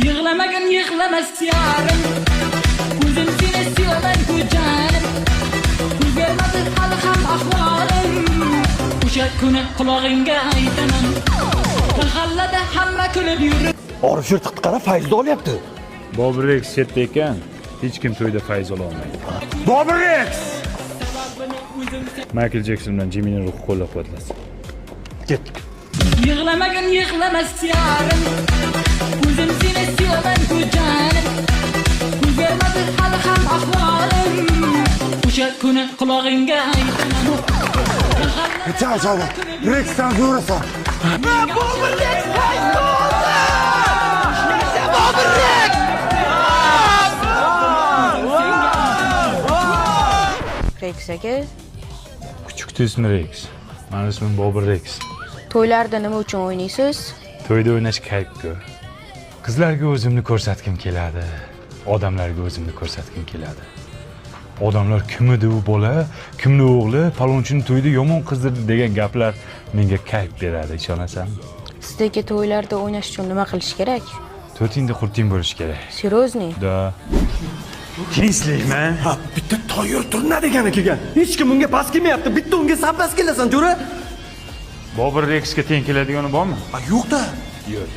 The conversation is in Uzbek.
Yig'lamagan yig'lamas yarim Ko'zim seni sevaman ko'chanim O'zgarmadi hali ham ahvolim O'sha kuni qulog'ingga aytaman Mahallada hamma kulib yurib Orif shirtiqni qara, fayzni olyapti. Bobur Rex chetda ekan, hech kim to'yda fayz ola olmaydi. Bobur Rex! Michael Jackson bilan Jimmy'ni ruhi qo'llab-quvvatlasin. Ketdik. Yig'lamagan yig'lamas yarim Ko'zim seni sevaman ko'chanim O'zgarmadi hali ham ahvolim O'sha kuni qulog'ingga aytaman Chao, Rexdan zo'rasan. Bobur Rex Rex aka, Kuchukda ismi Rex. Meni ismim Bobur Rex. to'ylarda nima uchun o'ynaysiz? To'yda o'ynash kayf-ku. Qizlarga o'zimni ko'rsatkim keladi. Odamlarga o'zimni ko'rsatkim keladi. Odamlar kim edi u bola, kimni o'g'li, falonchini to'yda yomon qizdirdi degan gaplar menga kayf beradi, ishonasanmi? Sizdagi to'ylarda o'ynash uchun nima qilish kerak? To'rtingda qurting bo'lish kerak. Serozniy? Da. Tinchlikman. Ha, bitta toyir turna degani kelgan. Hech kim unga bas kelmayapti. Bitta unga sabras kelasan, jo'ra. Bobur Rexga teng keladigani bormi? Yo'q-da. Yo'q.